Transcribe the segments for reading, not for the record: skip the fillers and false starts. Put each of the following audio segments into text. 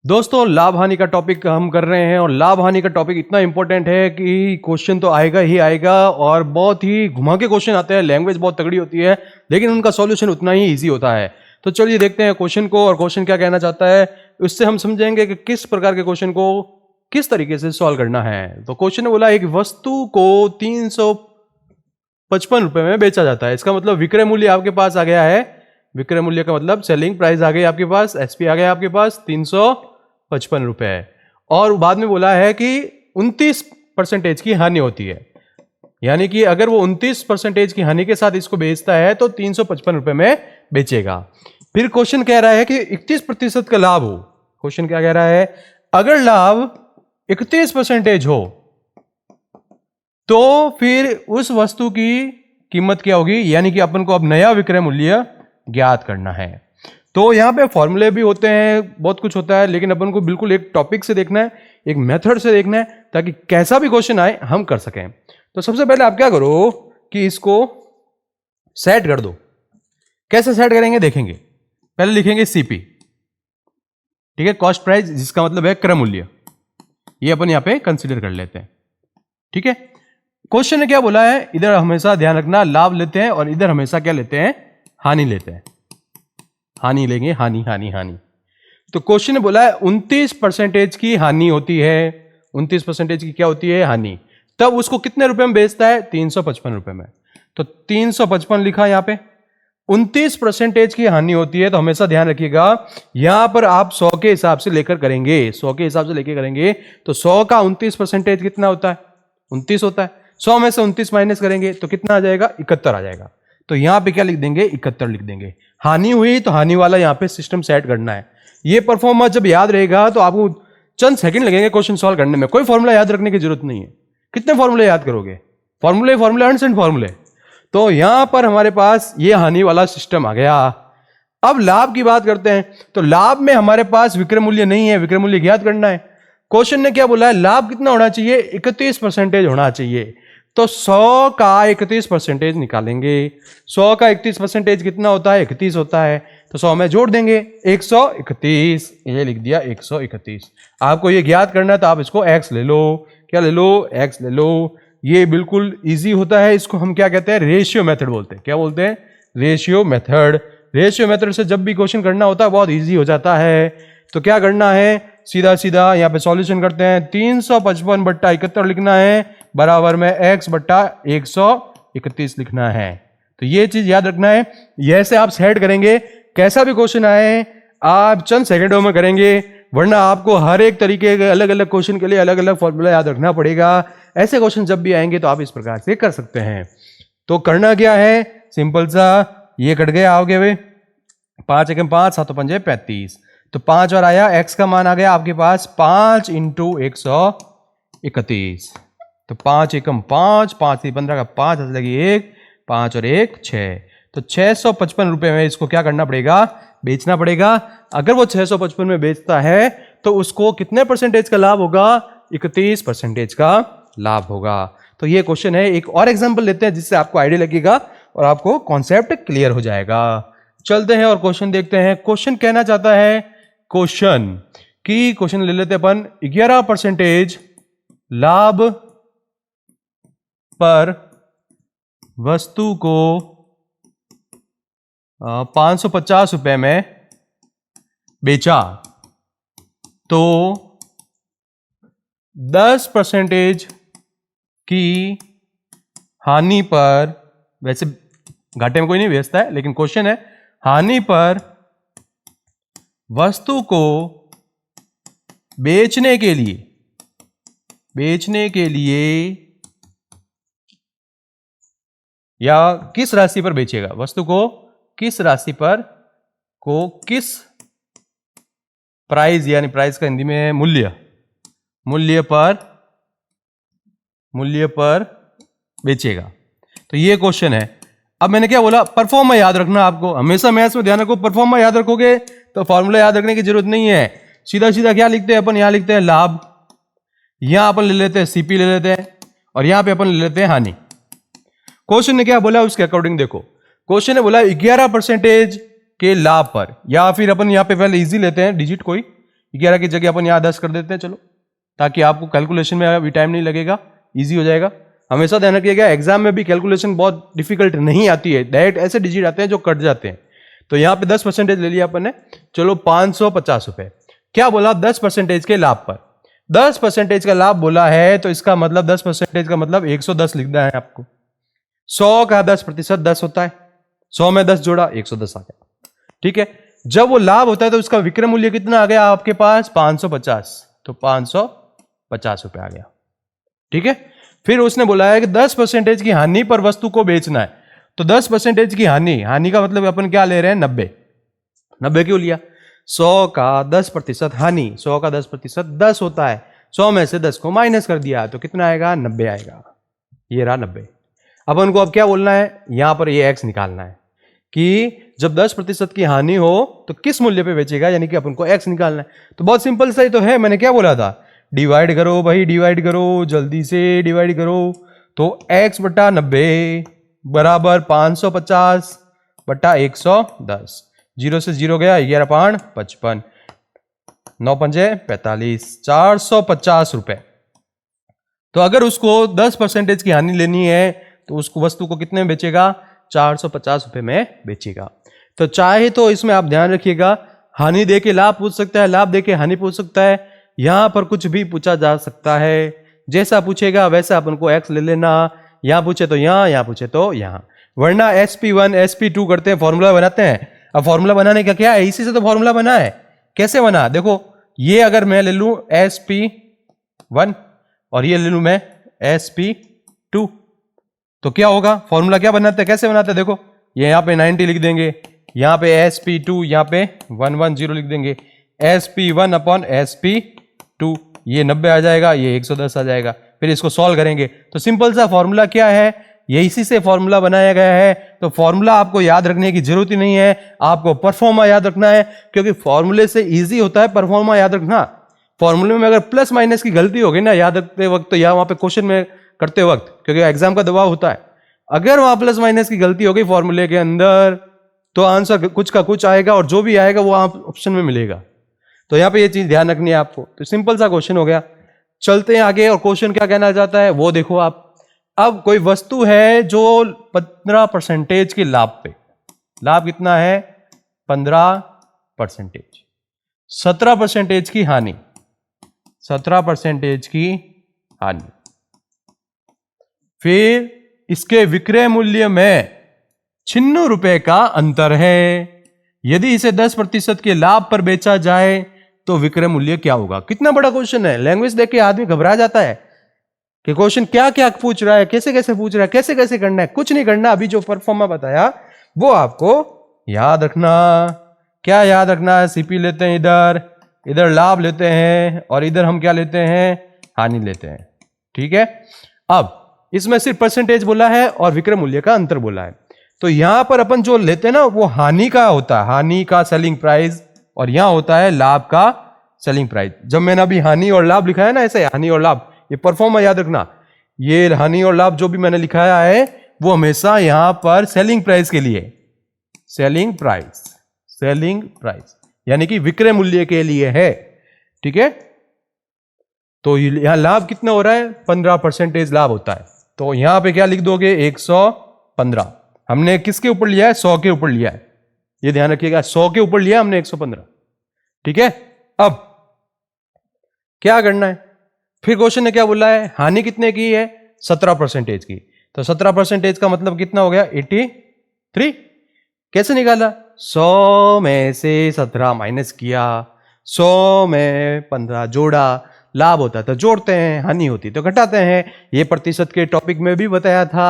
दोस्तों लाभ हानि का टॉपिक हम कर रहे हैं और लाभ हानि का टॉपिक इतना इंपॉर्टेंट है कि क्वेश्चन तो आएगा ही आएगा और बहुत ही घुमा के क्वेश्चन आते हैं। लैंग्वेज बहुत तगड़ी होती है लेकिन उनका सॉल्यूशन उतना ही इजी होता है। तो चलिए देखते हैं क्वेश्चन को और क्वेश्चन क्या कहना चाहता है, उससे हम समझेंगे कि किस प्रकार के क्वेश्चन को किस तरीके से सॉल्व करना है। तो क्वेश्चन ने बोला एक वस्तु को 355 रुपए में बेचा जाता है। इसका मतलब विक्रय मूल्य आपके पास आ गया है। विक्रय मूल्य का मतलब सेलिंग प्राइस आ गई आपके पास, एसपी आ गया आपके पास 355 रुपए। और बाद में बोला है कि 29% की हानि होती है, यानी कि अगर वो 29% की हानि के साथ इसको बेचता है तो 355 रुपए में बेचेगा। फिर क्वेश्चन कह रहा है कि 31% का लाभ हो। क्वेश्चन क्या कह रहा है, अगर लाभ 31% हो तो फिर उस वस्तु की कीमत क्या होगी, यानी कि अपन को अब नया विक्रय मूल्य ज्ञात करना है। तो यहां पे फॉर्मूले भी होते हैं, बहुत कुछ होता है, लेकिन अपन को बिल्कुल एक टॉपिक से देखना है, एक मेथड से देखना है, ताकि कैसा भी क्वेश्चन आए हम कर सकें। तो सबसे पहले आप क्या करो कि इसको सेट कर दो। कैसे सेट करेंगे देखेंगे। पहले लिखेंगे सीपी, ठीक है, कॉस्ट प्राइस, जिसका मतलब है क्रय मूल्य। ये अपन यहां पे कंसीडर कर लेते हैं, ठीक है। क्वेश्चन ने क्या बोला है, इधर हमेशा ध्यान रखना लाभ लेते हैं और इधर हमेशा क्या लेते हैं, हानि लेते हैं। हानि लेंगे, हानि हानि हानि। तो क्वेश्चन ने बोला है 29% की हानि होती है। 29% की क्या होती है, हानि। तब उसको कितने रुपए में बेचता है, 355 रुपए में। तो 355 लिखा यहां पे। 29% की हानि होती है तो हमेशा ध्यान रखिएगा यहां पर आप 100 के हिसाब से लेकर करेंगे। 100 के हिसाब से लेकर करेंगे तो 100 का 29% कितना होता है, 29 होता है। 100 में से 29 माइनस करेंगे तो कितना आ जाएगा, 71 आ जाएगा। तो यहां पे क्या लिख देंगे, 71 लिख देंगे। हानि हुई तो हानि वाला यहां पे सिस्टम सेट करना है। ये परफॉर्मेंस जब याद रहेगा तो आपको चंद सेकंड लगेंगे क्वेश्चन सॉल्व करने में। कोई फॉर्मूला याद रखने की जरूरत नहीं है। कितने फॉर्मूले याद करोगे, फॉर्मूले फॉर्मूले 100 फॉर्मूले। तो यहां पर हमारे पास ये हानि वाला सिस्टम आ गया। अब लाभ की बात करते हैं। तो लाभ में हमारे पास विक्रय मूल्य नहीं है, विक्रय मूल्य ज्ञात करना है। क्वेश्चन ने क्या बोला है, लाभ कितना होना चाहिए, 31% होना चाहिए। तो 100 का 31% निकालेंगे। 100 का 31% कितना होता है, 31 होता है। तो 100 में जोड़ देंगे 131, ये लिख दिया 131। आपको ये ज्ञात करना है तो आप इसको x ले लो। क्या ले लो, x ले लो। ये बिल्कुल इजी होता है। इसको हम क्या कहते हैं, रेशियो मेथड बोलते हैं। क्या बोलते हैं, रेशियो मेथड। रेशियो मेथड से जब भी क्वेश्चन करना होता है बहुत इजी हो जाता है। तो क्या करना है, सीधा सीधा यहां पे सॉल्यूशन करते हैं। 355/71 लिखना है, बराबर में x/131 लिखना है। तो ये चीज याद रखना है। ऐसे आप सेट करेंगे, कैसा भी क्वेश्चन आए आप चंद सेकंडों में करेंगे, वरना आपको हर एक तरीके के अलग अलग क्वेश्चन के लिए अलग अलग फॉर्मूला याद रखना पड़ेगा। ऐसे क्वेश्चन जब भी आएंगे तो आप इस प्रकार से कर सकते हैं। तो करना क्या है, सिंपल सा, ये कट गया आओगे वे 5 एकम 5 7 5 35। तो 5 और आया, x का मान आ गया आपके पास 5 × 131। तो 5 एकम 5, 5 से 15 का 5 लगी 1, 5 और 1 6। तो 655 रुपए में इसको क्या करना पड़ेगा, बेचना पड़ेगा। अगर वो 655 में बेचता है तो उसको कितने परसेंटेज का लाभ होगा, 31% का लाभ होगा। तो ये क्वेश्चन है। एक और एग्जांपल लेते हैं जिससे आपको आइडिया लगेगा और आपको कॉन्सेप्ट क्लियर हो जाएगा। चलते हैं और क्वेश्चन देखते हैं। क्वेश्चन कहना चाहता है, क्वेश्चन ले लेते अपन, 11% लाभ पर वस्तु को 550 रुपए में बेचा तो 10% की हानि पर, वैसे घाटे में कोई नहीं बेचता है लेकिन क्वेश्चन है, हानि पर वस्तु को बेचने के लिए या किस राशि पर बेचेगा, वस्तु को किस राशि पर, किस प्राइस, यानी प्राइस का हिंदी में मूल्य पर बेचेगा। तो ये क्वेश्चन है। अब मैंने क्या बोला, परफॉर्मा याद रखना। आपको हमेशा मैथ्स में ध्यान रखो, परफॉर्मा याद रखोगे तो फॉर्मूला याद रखने की जरूरत नहीं है। सीधा सीधा क्या लिखते हैं अपन, यहां लिखते हैं लाभ, यहां अपन ले लेते हैं सीपी ले लेते हैं, और यहां पे अपन ले लेते हैं हानि। क्वेश्चन ने क्या बोला उसके अकॉर्डिंग देखो। क्वेश्चन ने बोला 11% के लाभ पर, या फिर अपन यहां पे पहले इजी लेते हैं डिजिट कोई, 11 की जगह अपन यहाँ 10 कर देते हैं, चलो, ताकि आपको कैलकुलेशन में अभी टाइम नहीं लगेगा, ईजी हो जाएगा। हमेशा ध्यान रखिएगा एग्जाम में भी कैलकुलेशन बहुत डिफिकल्ट नहीं आती है, डायरेक्ट ऐसे डिजिट आते हैं जो कट जाते हैं। तो यहाँ पे 10% ले लिया अपन ने, चलो 550 रुपए। क्या बोला? 10% के लाभ पर 10% का लाभ बोला है, तो इसका मतलब 10% का मतलब 110 लिखना है आपको। 100 का 10% 10 होता है, 100 में 10 जोड़ा 110 आ गया, ठीक है। जब वो लाभ होता है तो उसका विक्रय मूल्य कितना आ गया आपके पास? 550, तो 550 रुपए आ गया, ठीक है। फिर उसने बोला है कि 10% की हानि पर वस्तु को बेचना है, तो 10% की हानि का मतलब अपन क्या ले रहे हैं? 90 क्यों लिया? 100 का 10% हानि, 100 का 10% 10 होता है, 100 में से 10 को माइनस कर दिया तो कितना आएगा? 90 आएगा। ये रहा 90। अपन को अब क्या बोलना है? यहां पर ये x निकालना है कि जब 10% की हानि हो तो किस मूल्य पे बेचेगा, यानी कि अपन को x निकालना है। तो बहुत सिंपल सा ही तो है, मैंने क्या बोला था? डिवाइड करो भाई, डिवाइड करो, जल्दी से डिवाइड करो। तो x बटा 90 बराबर 550 बटा 110, 0 से 0 गया, 11 5 55, 9 पंजे 45, 450 रुपए। तो अगर उसको 10% की हानि लेनी है तो उसको वस्तु को कितने में बेचेगा? 450 रुपए में बेचेगा। तो चाहे तो इसमें आप ध्यान रखिएगा, हानि देके लाभ पूछ सकता है, लाभ देके हानि पूछ सकता है, यहां पर कुछ भी पूछा जा सकता है। जैसा पूछेगा वैसा अपन को x ले लेना, यहां पूछे तो यहां पूछे तो यहां, वरना SP1 SP2 करते हैं, फॉर्मूला बनाते हैं। अब फॉर्मूला बनाने का क्या है? इसी से तो फॉर्मूला बना है। कैसे बना? देखो, ये अगर मैं ले लूं SP1 और ये ले लूं मैं SP2, तो क्या होगा? फॉर्मूला क्या बनाते हैं, कैसे बनाते हैं? देखो, ये यहां पे 90 लिख देंगे, यहां पे SP2 यहां पे 110 लिख देंगे, SP1 अपॉन SP2, ये 90 आ जाएगा, ये 110 आ जाएगा। फिर इसको सॉल्व करेंगे तो सिंपल सा फॉर्मूला क्या है? ये इसी से फॉर्मूला बनाया गया है। तो फॉर्मूला आपको याद रखने की जरूरत ही नहीं है, आपको परफॉर्मा याद रखना है, क्योंकि फॉर्मूले से इजी होता है परफॉर्मा याद रखना। फॉर्मूले में अगर प्लस माइनस की गलती होगी ना याद रखते वक्त, तो या वहां पे क्वेश्चन में करते वक्त, क्योंकि एग्जाम का दबाव होता है, अगर वहां प्लस माइनस की गलती होगी फॉर्मूले के अंदर तो आंसर कुछ का कुछ आएगा, और जो भी आएगा वो ऑप्शन में मिलेगा। तो यहां पे ये चीज ध्यान रखनी है आपको। तो सिंपल सा क्वेश्चन हो गया। चलते हैं आगे, और क्वेश्चन क्या कहना चाहता है वो देखो आप। अब कोई वस्तु है जो 15% के लाभ पे, लाभ कितना है? 15%, 17% की हानि, 17% की हानि, फिर इसके विक्रय मूल्य में 96 रुपए का अंतर है। यदि इसे 10% के लाभ पर बेचा जाए तो विक्रय मूल्य क्या होगा? कितना बड़ा क्वेश्चन है। लैंग्वेज देख के आदमी घबरा जाता है कि क्वेश्चन क्या क्या पूछ रहा है, कैसे कैसे पूछ रहा है, कैसे कैसे करना है। कुछ नहीं करना, अभी जो परफॉर्मा बताया वो आपको याद रखना। क्या याद रखना है? सीपी लेते हैं इधर, इधर लाभ लेते हैं, और इधर हम क्या लेते हैं? हानि लेते हैं, ठीक है। अब इसमें सिर्फ परसेंटेज बोला है और विक्रय मूल्य का अंतर बोला है। तो यहां पर अपन जो लेते हैं ना वो हानि का होता है, हानि का सेलिंग प्राइस, और यहां होता है लाभ का सेलिंग प्राइस। जब मैंने अभी हानि और लाभ लिखा है ना, ऐसे हानि और लाभ, ये परफॉर्मा याद रखना। ये हानि और लाभ जो भी मैंने लिखाया है वो हमेशा यहां पर सेलिंग प्राइस के लिए, सेलिंग प्राइस, सेलिंग प्राइस यानी कि विक्रय मूल्य के लिए है, ठीक है। तो यहां लाभ कितना हो रहा है? 15% लाभ होता है। तो यहां पे क्या लिख दोगे? 115। हमने किसके ऊपर लिया है? 100 के ऊपर लिया है, ये ध्यान रखिएगा, 100 के ऊपर लिया हमने 115, ठीक है। अब क्या करना है? फिर क्वेश्चन ने क्या बोला है? हानि कितने की है? 17% की। तो 17% का मतलब कितना हो गया? 83। कैसे निकाला? 100 में से 17 माइनस किया, 100 में 15 जोड़ा, लाभ होता है तो जोड़ते हैं, हानि होती तो घटाते हैं। ये प्रतिशत के टॉपिक में भी बताया था,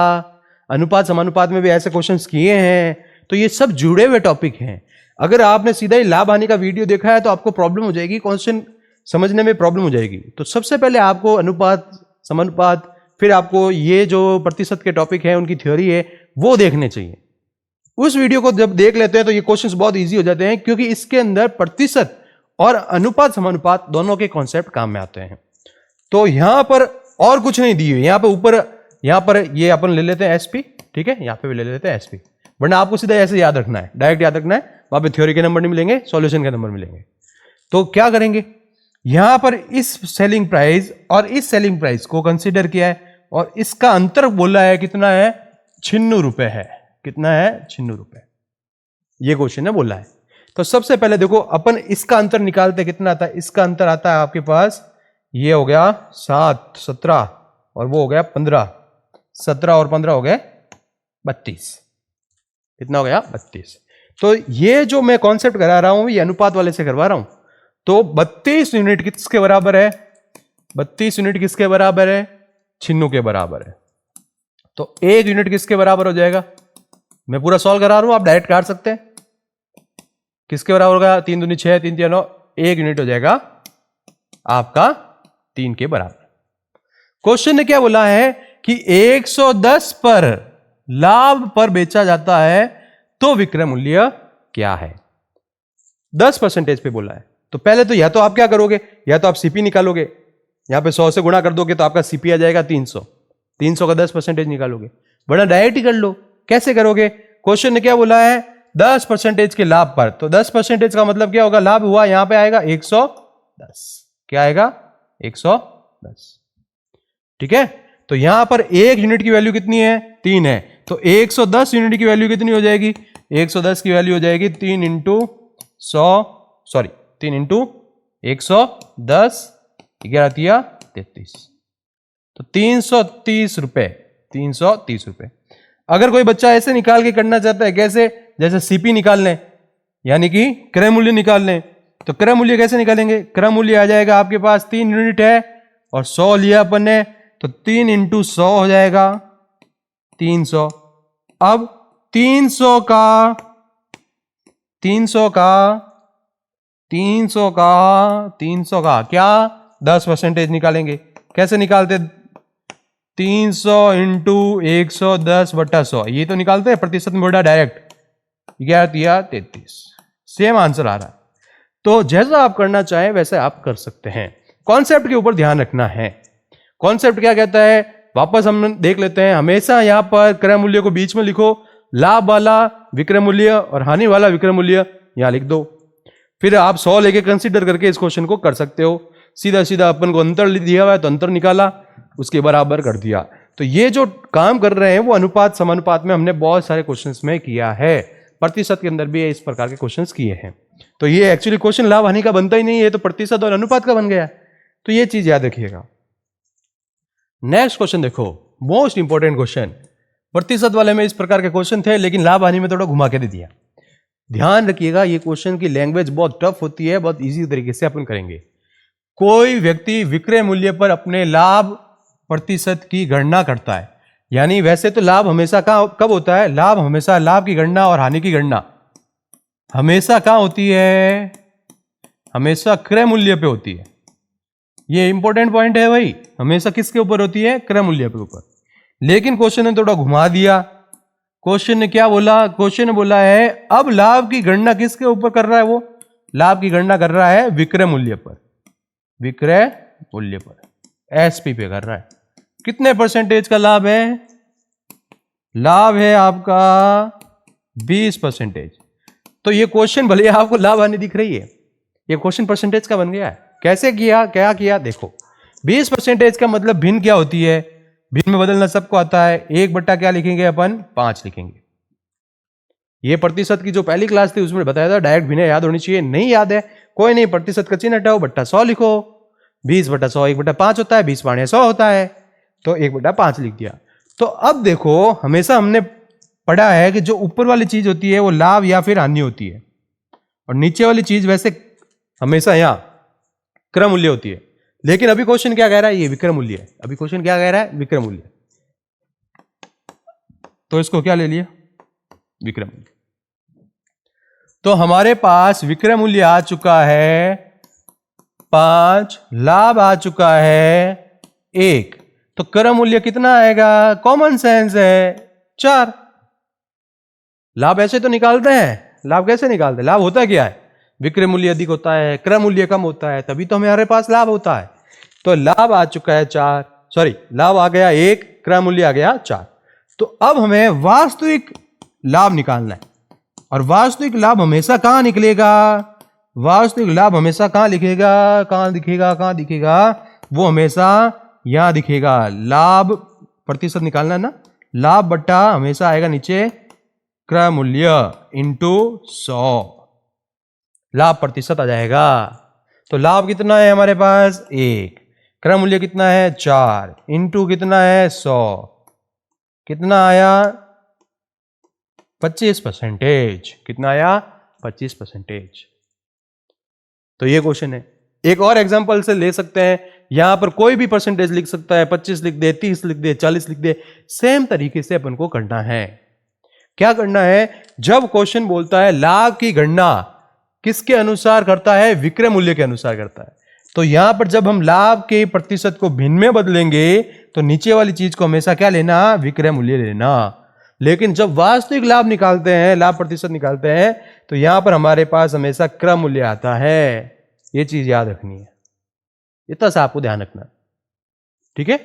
अनुपात समानुपात में भी ऐसे क्वेश्चंस किए हैं। तो ये सब जुड़े हुए टॉपिक हैं। अगर आपने सीधा ही लाभ हानि का वीडियो देखा है तो आपको प्रॉब्लम हो जाएगी, क्वेश्चन समझने में प्रॉब्लम हो जाएगी। तो सबसे पहले आपको अनुपात समानुपात, फिर आपको ये जो प्रतिशत के टॉपिक है उनकी थ्योरी है वो देखने चाहिए। उस वीडियो को जब देख लेते हैं तो ये क्वेश्चंस बहुत इजी हो जाते हैं, क्योंकि इसके अंदर प्रतिशत और अनुपात समानुपात दोनों के कॉन्सेप्ट काम में आते हैं। तो यहां पर और कुछ नहीं दिए, यहां पर ऊपर, यहां पर ये अपन ले लेते हैं एसपी, ठीक है, यहां पे भी ले लेते हैं एसपी, वरना आपको सीधा ऐसे याद रखना है, डायरेक्ट याद रखना है। वहां पे थ्योरी के नंबर नहीं मिलेंगे, सॉल्यूशन के नंबर मिलेंगे। तो क्या करेंगे, यहां पर इस सेलिंग प्राइस और इस सेलिंग प्राइस को कंसीडर किया है और इसका अंतर बोला है कितना है, 96 रुपए है। कितना है, 96 रुपए। ये क्वेश्चन है बोला है। तो सबसे पहले देखो अपन इसका अंतर निकालते, कितना आता है, इसका अंतर आता है आपके पास, ये हो गया 7, 17 और वो हो गया 15, 17 और 15 हो गए 32। कितना हो गया, 32। तो ये जो मैं कॉन्सेप्ट करा रहा हूं ये अनुपात वाले से करवा रहा हूं। तो 32 यूनिट किसके बराबर है, 32 यूनिट किसके बराबर है, 96 के बराबर है। तो 1 यूनिट किसके बराबर हो जाएगा, मैं पूरा सॉल्व करा रहा हूं, आप डायरेक्ट काट सकते हैं। किसके बराबर होगा, 3 दूनी 6, 3 3 9, 1 यूनिट हो जाएगा आपका 3 के बराबर। क्वेश्चन ने क्या बोला है कि 110 पर लाभ पर बेचा जाता है तो विक्रय मूल्य क्या है, 10% पे बोला है। तो पहले तो या तो आप क्या करोगे, या तो आप सीपी निकालोगे, यहां पे 100 से गुणा कर दोगे तो आपका सीपी आ जाएगा 300, 300 का 10% निकालोगे, बड़ा डायरेक्ट ही कर लो। कैसे करोगे, क्वेश्चन ने क्या बोला है 10% के लाभ पर, तो 10% का मतलब क्या होगा, लाभ हुआ यहां पे आएगा 110, क्या आएगा 110। ठीक है, तो यहां पर 1 यूनिट की वैल्यू कितनी है, 3 है, तो 110 यूनिट की वैल्यू कितनी हो जाएगी, 110 की वैल्यू हो जाएगी 3 इंटू 100, सॉरी 3 इंटू 110, 11 33, तो 330 रुपए, 330 रुपए। अगर कोई बच्चा ऐसे निकाल के करना चाहता है, कैसे, जैसे सीपी निकाल लें, यानी कि क्रय मूल्य निकाल लें, तो क्रय मूल्य कैसे निकालेंगे, क्रय मूल्य आ जाएगा आपके पास 3 यूनिट है और 100 लिया अपन ने, तो 3 इंटू 100 हो जाएगा 300। अब 300 का 300 का 300 का 300 का क्या 10% निकालेंगे, कैसे निकालते, 300 इंटू 110/100, ये तो निकालते हैं प्रतिशत में बोला डायरेक्ट, 11-33, सेम आंसर आ रहा है। तो जैसा आप करना चाहें वैसे आप कर सकते हैं, कॉन्सेप्ट के ऊपर ध्यान रखना है। कॉन्सेप्ट क्या कहता है, वापस हम देख लेते हैं, हमेशा यहां पर क्रय मूल्य को बीच में लिखो, लाभ वाला विक्रय मूल्य और हानि वाला विक्रय मूल्य यहां लिख दो, फिर आप 100 लेके कंसीडर करके इस क्वेश्चन को कर सकते हो। सीधा सीधा अपन को अंतर दिया हुआ है तो अंतर निकाला, उसके बराबर कर दिया। तो ये जो काम कर रहे हैं वो अनुपात समानुपात में हमने बहुत सारे क्वेश्चंस में किया है, प्रतिशत के अंदर भी इस प्रकार के क्वेश्चंस किए हैं। तो ये एक्चुअली क्वेश्चन लाभ हानि का बनता ही नहीं है, तो प्रतिशत और अनुपात का बन गया। तो ये चीज याद रखिएगा। नेक्स्ट क्वेश्चन देखो, मोस्ट इंपॉर्टेंट क्वेश्चन, प्रतिशत वाले में इस प्रकार के क्वेश्चन थे लेकिन लाभ हानि में थोड़ा घुमा के दे दिया। ध्यान रखिएगा, ये क्वेश्चन की लैंग्वेज बहुत टफ होती है, बहुत इजी तरीके से अपन करेंगे। कोई व्यक्ति विक्रय मूल्य पर अपने लाभ प्रतिशत की गणना करता है, यानी वैसे तो लाभ हमेशा कब होता है, लाभ हमेशा, लाभ की गणना और हानि की गणना हमेशा कहां होती है, हमेशा क्रय मूल्य पे होती है। ये इंपॉर्टेंट पॉइंट है भाई, हमेशा किसके ऊपर होती है, क्रय मूल्य के ऊपर। लेकिन क्वेश्चन ने थोड़ा घुमा दिया, क्वेश्चन ने क्या बोला, क्वेश्चन ने बोला है अब लाभ की गणना किसके ऊपर कर रहा है, वो लाभ की गणना कर रहा है विक्रय मूल्य पर, विक्रय मूल्य पर, एसपी पे कर रहा है। कितने परसेंटेज का लाभ है, लाभ है आपका 20%। तो ये क्वेश्चन भले आपको लाभ हानि दिख रही है, ये क्वेश्चन परसेंटेज का बन गया है। कैसे किया, क्या किया, देखो 20% का मतलब भिन्न क्या होती है, भिन्न में बदलना सबको आता है, 1 क्या लिखेंगे अपन, 5 लिखेंगे। ये प्रतिशत की जो पहली क्लास थी उसमें बताया था डायरेक्ट भिन्न याद होनी चाहिए, नहीं याद है कोई नहीं, प्रतिशत का चिन्ह हटाओ, बट्टा 100 लिखो, 20/100 1/5 होता है, 20/100 होता है, तो 1/5 लिख दिया। तो अब देखो, हमेशा हमने पढ़ा है कि जो ऊपर वाली चीज होती है वो लाभ या फिर हानि होती है, और नीचे वाली चीज वैसे हमेशा यहां क्रय मूल्य होती है। लेकिन अभी क्वेश्चन क्या कह रहा है, ये विक्रय मूल्य है। अभी क्वेश्चन क्या कह रहा है, विक्रय मूल्य, तो इसको क्या ले लिया, विक्रय मूल्य। तो हमारे पास विक्रय मूल्य आ चुका है 5, लाभ आ चुका है 1, तो क्रय मूल्य कितना आएगा, कॉमन सेंस है 4। लाभ ऐसे तो निकालते हैं, लाभ कैसे निकालते हैं, लाभ होता क्या है, विक्रय मूल्य अधिक होता है, क्रय मूल्य कम होता है, तभी तो हमारे पास लाभ होता है। तो लाभ आ चुका है 4, सॉरी लाभ आ गया 1, क्रय मूल्य आ गया 4। तो अब हमें वास्तविक लाभ निकालना है, और वास्तविक लाभ हमेशा कहां निकलेगा, वास्तविक लाभ हमेशा कहाँ दिखेगा, वो हमेशा यहां दिखेगा। लाभ प्रतिशत निकालना है ना, लाभ बट्टा हमेशा आएगा नीचे क्रय मूल्य इंटू 100, लाभ प्रतिशत आ जाएगा। तो लाभ कितना है हमारे पास 1, क्रय मूल्य कितना है 4, इंटू कितना है 100, कितना आया 25%। कितना आया 25%। तो ये क्वेश्चन है। एक और एग्जांपल से ले सकते हैं, यहां पर कोई भी परसेंटेज लिख सकता है, 25 लिख दे, 30 लिख दे, 40 लिख दे, सेम तरीके से अपन को करना है। क्या करना है, जब क्वेश्चन बोलता है लाभ की गणना किसके अनुसार करता है, विक्रय मूल्य के अनुसार करता है, तो यहां पर जब हम लाभ के प्रतिशत को भिन्न में बदलेंगे तो नीचे वाली चीज को हमेशा क्या लेना, विक्रय मूल्य लेना। लेकिन जब वास्तविक लाभ निकालते हैं, लाभ प्रतिशत निकालते हैं, तो यहां पर हमारे पास हमेशा क्रय मूल्य आता है। ये चीज याद रखनी है, इतना सा आपको ध्यान रखना। ठीक है,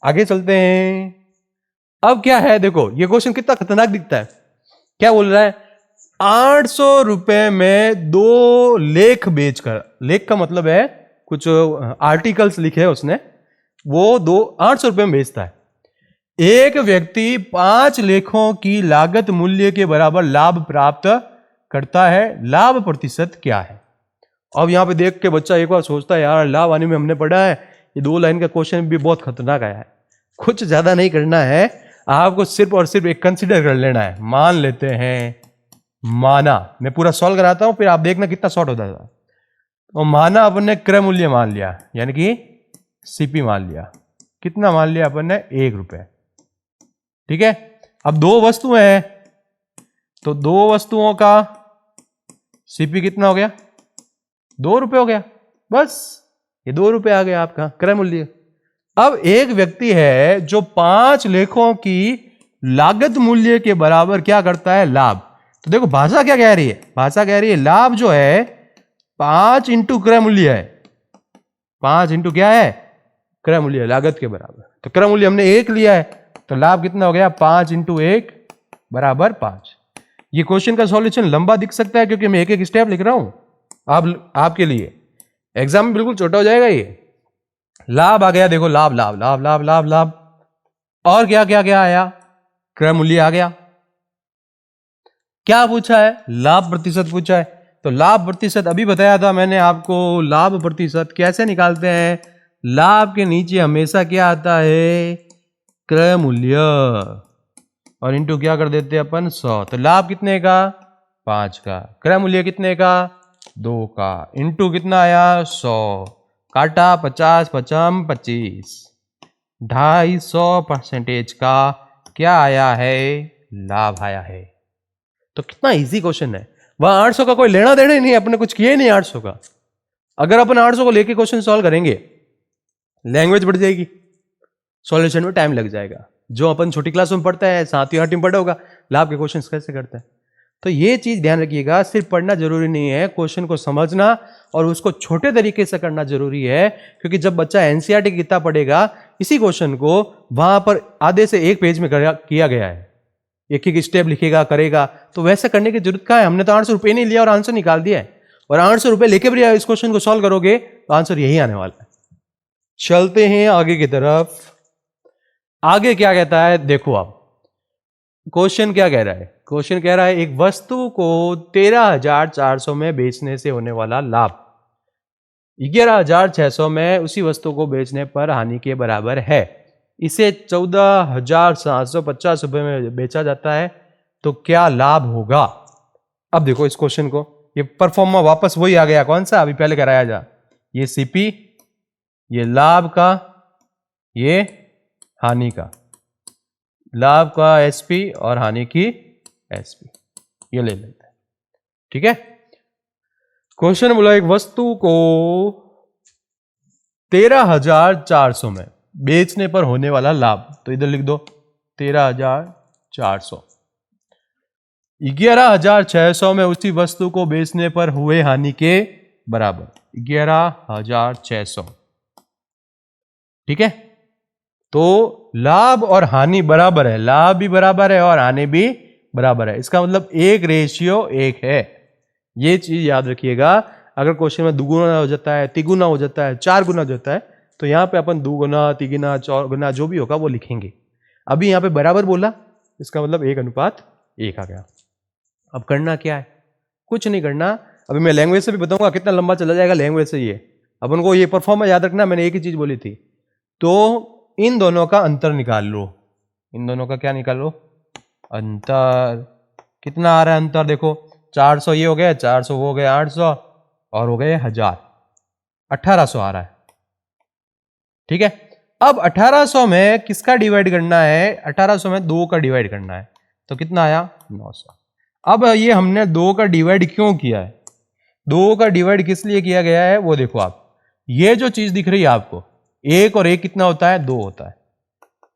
आगे चलते हैं। अब क्या है, देखो ये क्वेश्चन कितना खतरनाक दिखता है। क्या बोल रहा है, 800 रुपए में 2 लेख बेचकर, लेख का मतलब है कुछ आर्टिकल्स लिखे है उसने, वो 800 रुपए में बेचता है। एक व्यक्ति 5 लेखों की लागत मूल्य के बराबर लाभ प्राप्त करता है, लाभ प्रतिशत क्या है। अब यहां पे देख के बच्चा एक बार सोचता है, यार लाभ आने में हमने पढ़ा है, ये 2 लाइन का क्वेश्चन भी बहुत खतरनाक आया है। कुछ ज्यादा नहीं करना है, आपको सिर्फ और सिर्फ एक कंसीडर कर लेना है। मान लेते हैं, माना, मैं पूरा सॉल्व कराता हूं फिर आप देखना कितना शॉर्ट होता है। और माना अपन ने क्रय मूल्य मान लिया, यानी कि सीपी मान लिया। कितना मान लिया अपन ने, 1 रुपए। ठीक है, अब 2 वस्तुएं हैं, तो 2 वस्तुओं का सीपी कितना हो गया, 2 रुपए हो गया। बस ये 2 रुपए आ गया आपका क्रय मूल्य। अब एक व्यक्ति है जो 5 लेखों की लागत मूल्य के बराबर क्या करता है, लाभ। तो देखो भाषा क्या कह रही है, भाषा कह रही है लाभ जो है 5 इंटू क्रय मूल्य है, 5 इंटू क्या है, क्रय मूल्य, लागत के बराबर। तो क्रय मूल्य हमने 1 लिया है, तो लाभ कितना हो गया, 5 इंटू 1 बराबर 5। ये क्वेश्चन का सॉल्यूशन लंबा दिख सकता है क्योंकि मैं एक एक स्टेप लिख रहा हूं आपके लिए, एग्जाम में बिल्कुल छोटा हो जाएगा ये। लाभ आ गया, देखो लाभ लाभ लाभ लाभ लाभ लाभ, और क्या क्या क्या आया, क्रय मूल्य आ गया। क्या पूछा है, लाभ प्रतिशत पूछा है। तो लाभ प्रतिशत अभी बताया था मैंने आपको, लाभ प्रतिशत कैसे निकालते हैं, लाभ के नीचे हमेशा क्या आता है, क्रय मूल्य, और इंटू क्या कर देते हैं अपन 100। तो लाभ कितने का, 5 का, क्रय मूल्य कितने का, 2 का, इंटू कितना आया 100, काटा 50 55 25, 250% का क्या आया है, लाभ आया है। तो कितना इजी क्वेश्चन है, वहां 800 का कोई लेना देना ही नहीं, अपने कुछ किया ही नहीं 800 का। अगर अपन 800 को लेके क्वेश्चन सॉल्व करेंगे, लैंग्वेज बढ़ जाएगी, सॉल्यूशन में टाइम लग जाएगा। जो अपन छोटी क्लास में पढ़ता है, 7वीं 8वीं में पढ़ा होगा, लाभ के क्वेश्चन कैसे करते हैं। तो ये चीज ध्यान रखिएगा, सिर्फ पढ़ना जरूरी नहीं है, क्वेश्चन को समझना और उसको छोटे तरीके से करना जरूरी है। क्योंकि जब बच्चा एनसीईआरटी की किताब पढ़ेगा, इसी क्वेश्चन को वहां पर आधे से 1 पेज में किया गया है, एक एक स्टेप लिखेगा करेगा, तो वैसे करने की जरूरत क्या है। हमने तो 800 रुपये नहीं लिया और आंसर निकाल दिया है, और 800 रुपये लेके भी इस क्वेश्चन को सॉल्व करोगे तो आंसर यही आने वाला है। चलते हैं आगे की तरफ। आगे क्या कहता है, देखो आप क्वेश्चन क्या कह रहा है, क्वेश्चन कह रहा है एक वस्तु को 13,400 में बेचने से होने वाला लाभ 11,600 में उसी वस्तु को बेचने पर हानि के बराबर है। इसे 14,750 रुपये में बेचा जाता है, तो क्या लाभ होगा। अब देखो इस क्वेश्चन को, ये परफॉर्मा वापस वही आ गया, कौन सा अभी पहले कराया जा, ये सीपी, ये लाभ का, ये हानि का, लाभ का एसपी और हानि की एसपी, ये ले लेते हैं। ठीक है, क्वेश्चन बोला एक वस्तु को 13,400 में बेचने पर होने वाला लाभ, तो इधर लिख दो 13,400, 11,600 में उसी वस्तु को बेचने पर हुए हानि के बराबर 11,600। ठीक है, तो लाभ और हानि बराबर है, लाभ भी बराबर है और हानि भी बराबर है, इसका मतलब 1:1 है। ये चीज याद रखिएगा, अगर क्वेश्चन में दुगुना हो जाता है, तिगुना हो जाता है, 4 गुना हो जाता है, तो यहाँ पे अपन दुगुना, तिगुना, चौगुना जो भी होगा वो लिखेंगे। अभी यहाँ पे बराबर बोला, इसका मतलब 1:1 आ गया। अब करना क्या है, कुछ नहीं करना। अभी मैं लैंग्वेज से भी बताऊंगा, कितना लंबा चला जाएगा लैंग्वेज से। ये अपन को ये परफॉर्मा याद रखना, मैंने एक ही चीज बोली थी। तो इन दोनों का अंतर निकाल लो, इन दोनों का क्या निकालो, अंतर। कितना आ रहा है अंतर, देखो 400 ये हो गया, 400 वो हो गया, 800 और हो गए 1000, 1800 आ रहा है। ठीक है, अब 1800 में किसका डिवाइड करना है, 1800 में 2 का डिवाइड करना है, तो कितना आया 900। अब ये हमने 2 का डिवाइड क्यों किया है, 2 का डिवाइड किस लिए किया गया है वो देखो आप। ये जो चीज दिख रही है आपको, 1 और 1 कितना होता है, 2 होता है।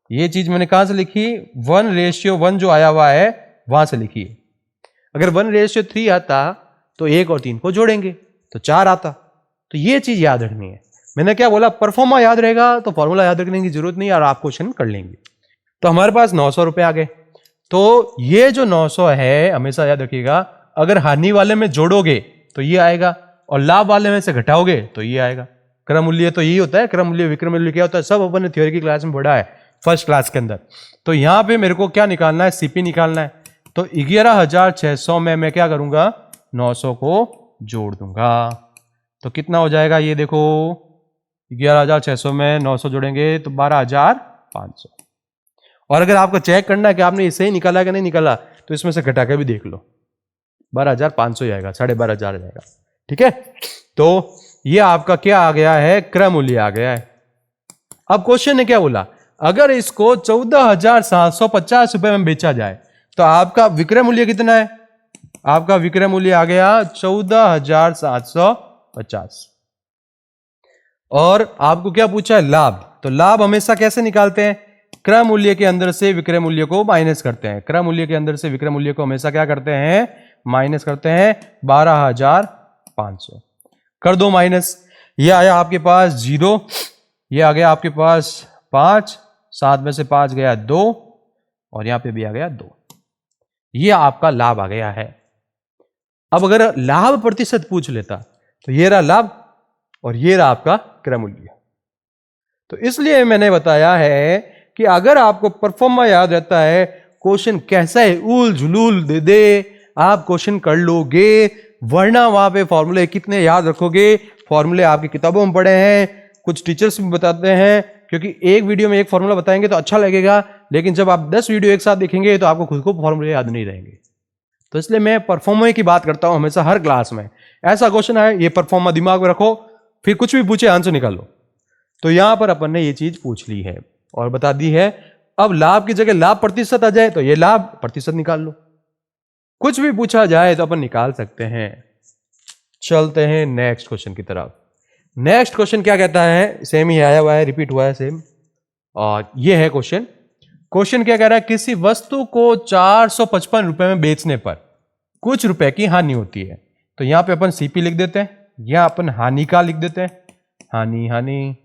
ये चीज मैंने कहां से लिखी, 1:1 जो आया हुआ है वहां से लिखी है। अगर 1:3 आता तो 1 और 3 को जोड़ेंगे तो 4 आता। तो ये चीज याद रखनी है। मैंने क्या बोला, परफॉर्मा याद रहेगा तो फॉर्मूला याद रखने की जरूरत नहीं और आप क्वेश्चन कर लेंगे। तो हमारे पास 900 रुपए आ गए। तो ये जो 900 है हमेशा याद रखिएगा, अगर हानि वाले में जोड़ोगे तो ये आएगा और लाभ वाले में से घटाओगे तो ये आएगा। क्रम मूल्य तो यही होता है, क्रम मूल्य विक्रम मूल्य क्या होता है, सब अपन ने थ्योरी की क्लास में पढ़ा है, फर्स्ट क्लास के अंदर। तो यहां पे मेरे को क्या निकालना है, सीपी निकालना है। तो 11600 में मैं क्या करूंगा, 900 को जोड़ दूंगा। तो कितना हो जाएगा, ये देखो 11600 में 900 जोड़ेंगे तो 12500। और अगर आपको चेक करना है कि आपने ये सही निकाला कि नहीं निकाला, तो इसमें से घटा के भी देख लो, 12500 ही आएगा, 12500 जाएगा। ठीक है, तो ये आपका क्या आ गया है, क्रम मूल्य आ गया है। अब क्वेश्चन ने क्या बोला, अगर इसको 14750 रुपए में बेचा जाए तो आपका विक्रय मूल्य कितना है, आपका विक्रय मूल्य आ गया 14750। और आपको क्या पूछा है, लाभ। तो लाभ हमेशा कैसे निकालते हैं, क्रय मूल्य के अंदर से विक्रय मूल्य को माइनस करते हैं। क्रय मूल्य के अंदर से विक्रय मूल्य को हमेशा क्या करते हैं, माइनस करते हैं। 12500 कर दो माइनस, ये आया आपके पास 0, ये आ गया आपके पास 5, 7 में से 5 गया 2 और यहां पे भी आ गया 2। ये आपका लाभ आ गया है। अब अगर लाभ प्रतिशत पूछ लेता तो ये रहा लाभ और ये रहा आपका क्रय मूल्य। तो इसलिए मैंने बताया है कि अगर आपको परफॉर्मा याद रहता है, क्वेश्चन कैसा है उल झुलूल दे दे, आप क्वेश्चन कर लोगे, वरना वहां पे फॉर्मूले कितने याद रखोगे। फॉर्मूले आपकी किताबों में पढ़े हैं, कुछ टीचर्स भी बताते हैं, क्योंकि एक वीडियो में एक फॉर्मूला बताएंगे तो अच्छा लगेगा, लेकिन जब आप 10 वीडियो एक साथ देखेंगे तो आपको खुद को फॉर्मूले याद नहीं रहेंगे। तो इसलिए मैं परफॉर्मा की बात करता हूं हमेशा हर क्लास में। ऐसा क्वेश्चन है, ये परफॉर्मा दिमाग में रखो, फिर कुछ भी पूछे आंसर निकालो। तो यहां पर अपन ने ये चीज पूछ ली है और बता दी है। अब लाभ की जगह लाभ प्रतिशत आ जाए तो ये लाभ प्रतिशत निकाल लो, कुछ भी पूछा जाए तो अपन निकाल सकते हैं। चलते हैं नेक्स्ट क्वेश्चन की तरफ। नेक्स्ट क्वेश्चन क्या कहता है, सेम ही आया हुआ है, रिपीट हुआ है सेम। और ये है क्वेश्चन। क्वेश्चन क्या कह रहा है, किसी वस्तु को 455 रुपए में बेचने पर कुछ रुपए की हानि होती है। तो यहां पे अपन सीपी लिख देते हैं, या अपन हानि का लिख देते हैं, हानि हानि,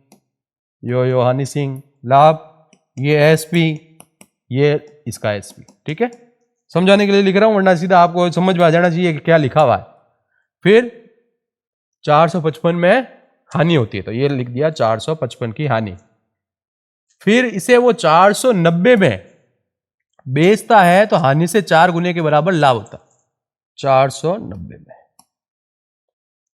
यो हानि सिंह। लाभ ये एसपी, ये इसका एसपी। ठीक है, समझाने के लिए लिख रहा हूं, वरना सीधा आपको समझ में आ जाना चाहिए कि क्या लिखा हुआ है। फिर 455 में हानि होती है तो ये लिख दिया 455 की हानि। फिर इसे वो 490 में बेचता है तो हानि से 4 गुने के बराबर लाभ होता है। 490 में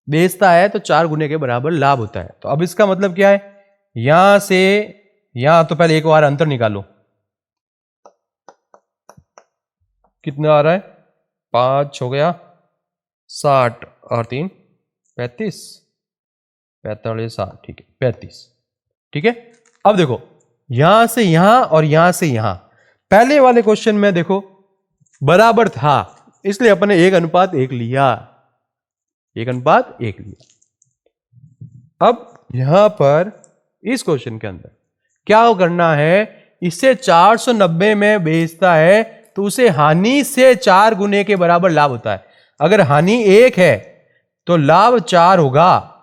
बेचता है तो 4 गुने के बराबर लाभ होता है। तो अब इसका मतलब क्या है, यहां से यहां तो पहले एक बार अंतर निकालो, कितना आ रहा है, 5 हो गया, 60 और 3 35, 45 60, ठीक है 35। ठीक है, अब देखो यहां से यहां और यहां से यहां, पहले वाले क्वेश्चन में देखो बराबर था, इसलिए अपन ने 1:1 लिया, 1:1 लिया। अब यहां पर इस क्वेश्चन के अंदर क्या करना है, इसे 490 में बेचता है तो उसे हानि से 4 गुने के बराबर लाभ होता है। अगर हानि 1 है तो लाभ 4 होगा,